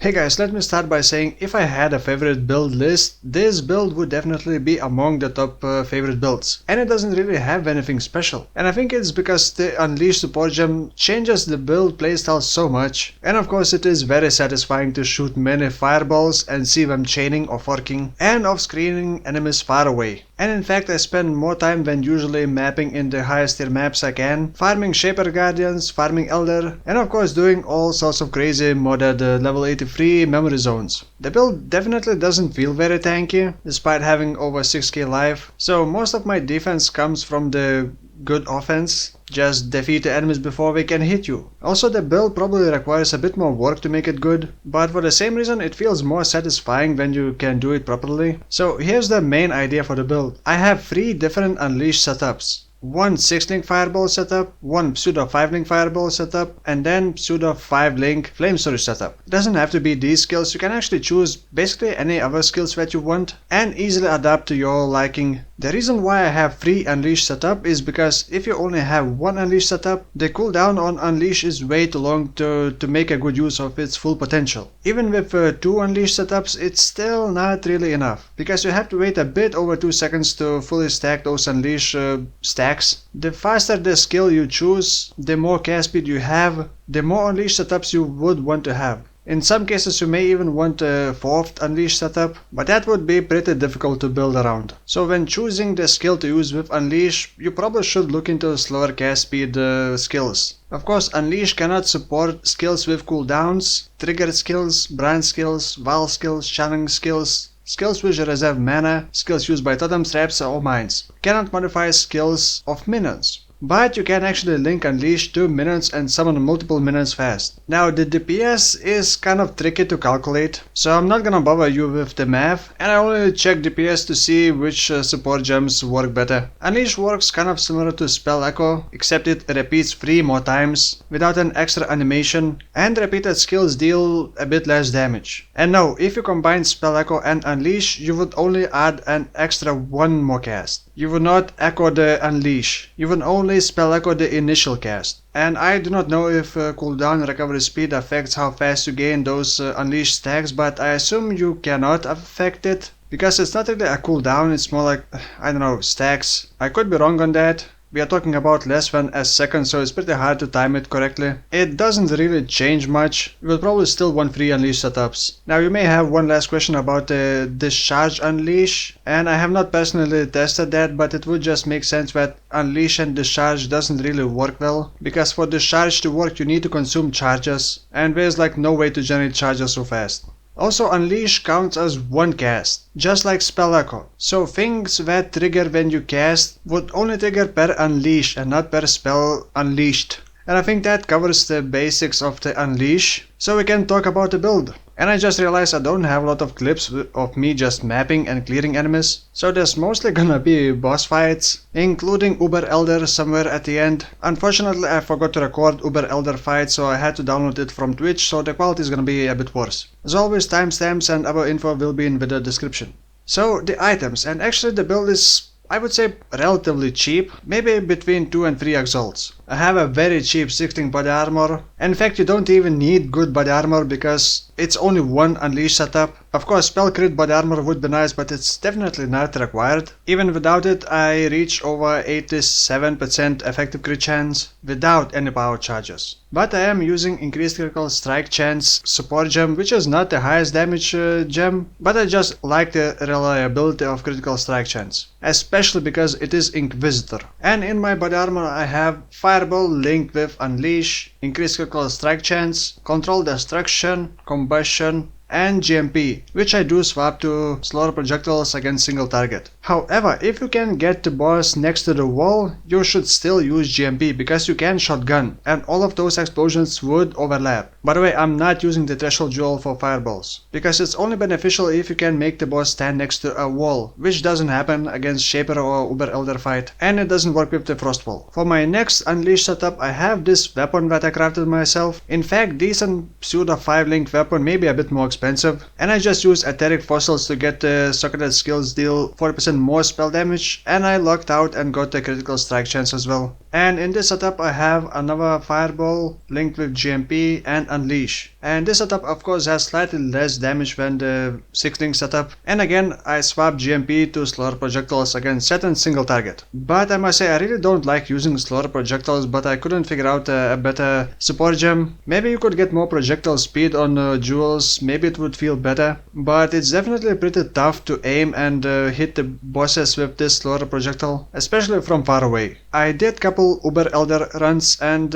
Hey guys, let me start by saying if I had a favorite build list, this build would definitely be among the top favorite builds. And it doesn't really have anything special. And I think it's because the Unleash support gem changes the build playstyle so much. And of course it is very satisfying to shoot many fireballs and see them chaining or forking and off-screening enemies far away. And in fact I spend more time than usually mapping in the highest tier maps I can, farming Shaper Guardians, farming Elder, and of course doing all sorts of crazy modded level 83 memory zones. The build definitely doesn't feel very tanky, despite having over 6k life, so most of my defense comes from the good offense. Just defeat the enemies before they can hit you. Also the build probably requires a bit more work to make it good, but for the same reason it feels more satisfying when you can do it properly. So here's the main idea for the build. I have 3 different Unleash setups. One 6-link fireball setup, one pseudo 5-link fireball setup, and then pseudo 5-link flame storage setup. It doesn't have to be these skills, you can actually choose basically any other skills that you want and easily adapt to your liking. The reason why I have 3 Unleash setup is because if you only have 1 Unleash setup, the cooldown on Unleash is way too long to make a good use of its full potential. Even with 2 Unleash setups, it's still not really enough, because you have to wait a bit over 2 seconds to fully stack those Unleash stacks. The faster the skill you choose, the more cast speed you have, the more Unleash setups you would want to have. In some cases you may even want a 4th Unleash setup, but that would be pretty difficult to build around. So when choosing the skill to use with Unleash, you probably should look into slower cast speed skills. Of course, Unleash cannot support skills with cooldowns, triggered skills, brand skills, val skills, channeling skills, skills which reserve mana, skills used by totems, traps or mines. Cannot modify skills of minions. But you can actually link Unleash to minions and summon multiple minions fast. Now the DPS is kind of tricky to calculate, so I'm not gonna bother you with the math, and I only check DPS to see which support gems work better. Unleash works kind of similar to Spell Echo, except it repeats 3 more times without an extra animation, and repeated skills deal a bit less damage. And no, if you combine Spell Echo and Unleash, you would only add an extra 1 more cast. You would not echo the Unleash, you would only spell echo the initial cast. And I do not know if cooldown recovery speed affects how fast you gain those Unleash stacks, but I assume you cannot affect it, because it's not really a cooldown, it's more like, I don't know, stacks. I could be wrong on that. We are talking about less than a second, so it's pretty hard to time it correctly. It doesn't really change much. You will probably still want 3 Unleash setups. Now you may have one last question about the Discharge Unleash, and I have not personally tested that, but it would just make sense that Unleash and Discharge doesn't really work well, because for Discharge to work you need to consume charges, and there's like no way to generate charges so fast. Also, Unleash counts as 1 cast, just like Spell Echo. So things that trigger when you cast would only trigger per Unleash and not per spell unleashed. And I think that covers the basics of the Unleash, so we can talk about the build. And I just realized I don't have a lot of clips of me just mapping and clearing enemies, so there's mostly gonna be boss fights, including Uber Elder somewhere at the end. Unfortunately I forgot to record Uber Elder fight, so I had to download it from Twitch, so the quality is gonna be a bit worse. As always, timestamps and other info will be in the video description. So the items, and actually the build is, I would say, relatively cheap, maybe between 2 and 3 exalts. I have a very cheap 6-link body armor. In fact, you don't even need good body armor because it's only 1 Unleash setup. Of course, spell crit body armor would be nice, but it's definitely not required. Even without it, I reach over 87% effective crit chance without any power charges. But I am using increased critical strike chance support gem, which is not the highest damage gem, but I just like the reliability of critical strike chance, especially because it is Inquisitor. And in my body armor I have Fireball linked with Unleash, increased critical strike chance, control destruction, combustion, and GMP, which I do swap to slower projectiles against single target. However, if you can get the boss next to the wall, you should still use GMP because you can shotgun, and all of those explosions would overlap. By the way, I'm not using the threshold jewel for fireballs, because it's only beneficial if you can make the boss stand next to a wall, which doesn't happen against Shaper or Uber Elder fight, and it doesn't work with the frost wall. For my next Unleash setup, I have this weapon that I crafted myself. In fact, decent pseudo 5-link weapon may be a bit more expensive, and I just used etheric fossils to get the socketed skills deal 40% more spell damage, and I lucked out and got the critical strike chance as well. And in this setup I have another Fireball linked with GMP and Unleash. And this setup of course has slightly less damage than the 6-link setup. And again I swapped GMP to slower projectiles against set and single target. But I must say I really don't like using slower projectiles, but I couldn't figure out a better support gem. Maybe you could get more projectile speed on jewels, maybe it would feel better. But it's definitely pretty tough to aim and hit the bosses with this slower projectile, especially from far away. I did couple Uber Elder runs and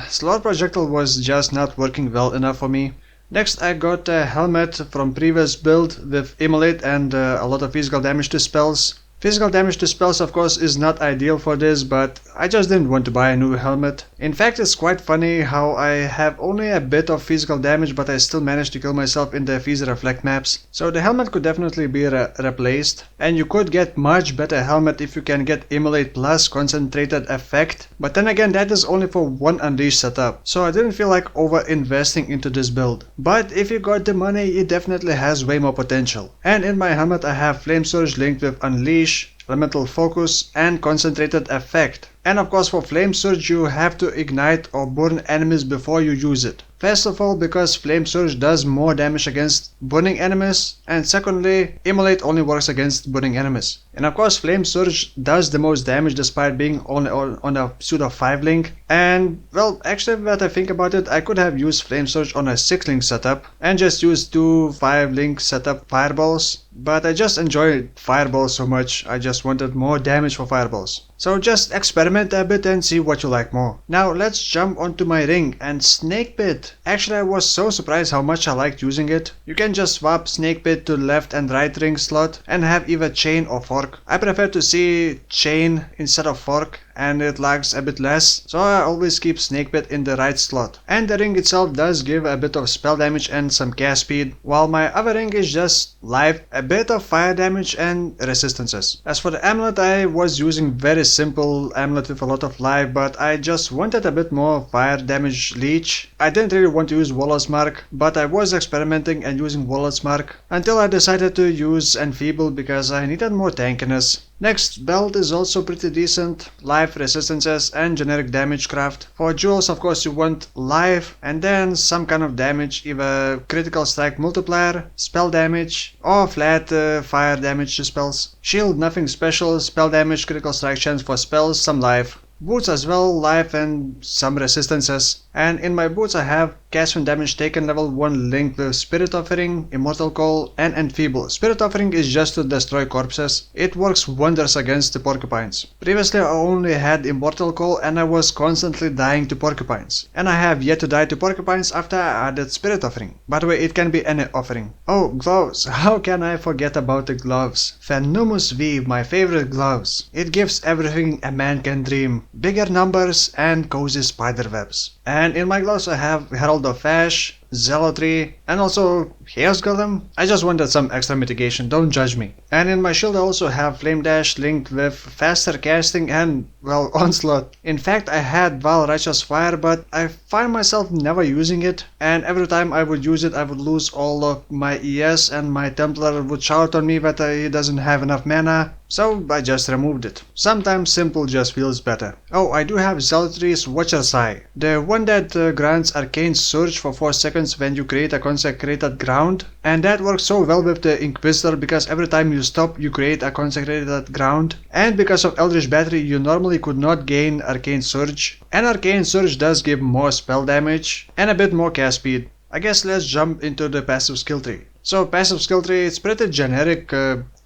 slower projectile was just not working well enough for me. Next I got a helmet from previous build with Immolate and a lot of physical damage to spells. Physical damage to spells of course is not ideal for this, but I just didn't want to buy a new helmet. In fact, it's quite funny how I have only a bit of physical damage but I still managed to kill myself in the Visa Reflect maps. So the helmet could definitely be replaced, and you could get much better helmet if you can get Immolate plus Concentrated Effect, but then again that is only for one Unleash setup, so I didn't feel like over investing into this build. But if you got the money, it definitely has way more potential. And in my helmet I have Flame Surge linked with Unleash, Elemental Focus and Concentrated Effect. And of course for Flame Surge you have to ignite or burn enemies before you use it. First of all because Flame Surge does more damage against burning enemies, and secondly Immolate only works against burning enemies. And of course Flame Surge does the most damage despite being only on a pseudo 5-link. And well, actually when I think about it, I could have used Flame Surge on a 6-link setup and just used 2 5-link setup fireballs, but I just enjoyed fireballs so much, I just wanted more damage for fireballs. So just experiment a bit and see what you like more. Now let's jump onto my ring and Snakepit. Actually I was so surprised how much I liked using it. You can just swap Snakepit to left and right ring slot and have either chain or fork. I prefer to see chain instead of fork, and it lags a bit less, so I always keep Snakepit in the right slot. And the ring itself does give a bit of spell damage and some cast speed, while my other ring is just life, a bit of fire damage and resistances. As for the amulet, I was using very simple amulet with a lot of life, but I just wanted a bit more fire damage leech. I didn't really want to use Warlord's Mark, but I was experimenting and using Warlord's Mark until I decided to use Enfeeble because I needed more tankiness. Next belt is also pretty decent, life, resistances and generic damage craft. For jewels of course you want life and then some kind of damage, either critical strike multiplier, spell damage or flat fire damage to spells. Shield nothing special, spell damage, critical strike chance for spells, some life. Boots as well, life and some resistances. And in my boots I have cast when damage taken level 1 linked with Spirit Offering, Immortal Call and Enfeeble. Spirit Offering is just to destroy corpses. It works wonders against the porcupines. Previously I only had Immortal Call and I was constantly dying to porcupines. And I have yet to die to porcupines after I added Spirit Offering. By the way, it can be any offering. Oh, gloves. How can I forget about the gloves? Fenumus Weave, my favorite gloves. It gives everything a man can dream. Bigger numbers and cozy spider webs. And in my gloves I have Herald of Ash, Zealotry and also Chaos Golem. I just wanted some extra mitigation, don't judge me. And in my shield I also have Flame Dash linked with faster casting and, well, Onslaught. In fact I had Val Righteous Fire, but I find myself never using it, and every time I would use it I would lose all of my ES and my Templar would shout on me that he doesn't have enough mana. So I just removed it. Sometimes simple just feels better. Oh, I do have Zealotry's Watcher's Eye. The one that grants Arcane Surge for 4 seconds when you create a consecrated ground. And that works so well with the Inquisitor because every time you stop you create a consecrated ground. And because of Eldritch Battery you normally could not gain Arcane Surge. And Arcane Surge does give more spell damage and a bit more cast speed. I guess let's jump into the passive skill tree. So passive skill tree, it's pretty generic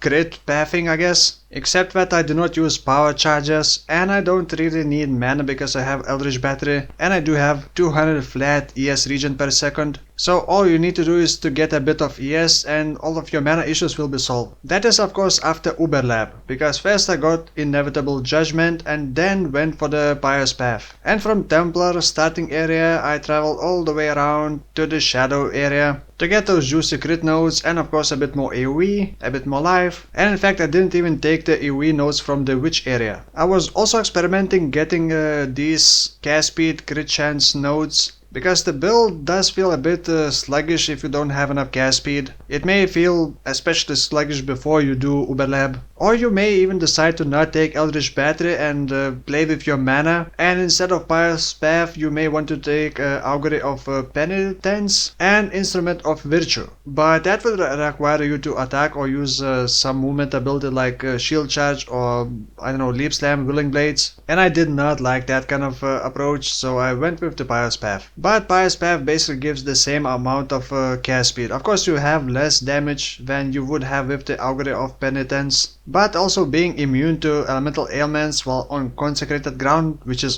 crit pathing I guess. Except that I do not use power charges and I don't really need mana because I have Eldritch Battery and I do have 200 flat ES regen per second. So all you need to do is to get a bit of ES and all of your mana issues will be solved. That is of course after Uber Lab, because first I got Inevitable Judgment and then went for the Pious Path. And from Templar starting area I traveled all the way around to the Shadow area to get those juicy crit nodes and of course a bit more AoE, a bit more life, and in fact I didn't even take the AoE nodes from the Witch area. I was also experimenting getting these cast speed crit chance nodes, because the build does feel a bit sluggish if you don't have enough cast speed. It may feel especially sluggish before you do Uber Lab. Or you may even decide to not take Eldritch Battery and play with your mana, and instead of Pious Path you may want to take Augury of Penitence and Instrument of Virtue. But that would require you to attack or use some movement ability like Shield Charge or I don't know, Leap Slam, Willing Blades. And I did not like that kind of approach, so I went with the Pious Path. But Pious Path basically gives the same amount of cast speed. Of course you have less damage than you would have with the Augury of Penitence, but also being immune to elemental ailments while on consecrated ground, which is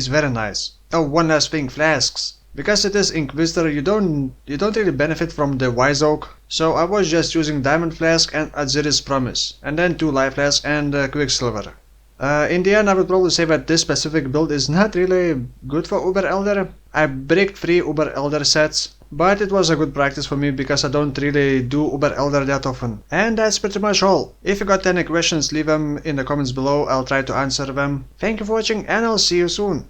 very nice. Oh, one last thing, flasks. Because it is Inquisitor, you don't really benefit from the Wise Oak, so I was just using Diamond Flask and Atziri's Promise, and then 2 Life Flask and Quicksilver. In the end, I would probably say that this specific build is not really good for Uber Elder. I bricked 3 Uber Elder sets, but it was a good practice for me because I don't really do Uber Elder that often. And that's pretty much all. If you got any questions, leave them in the comments below, I'll try to answer them. Thank you for watching and I'll see you soon.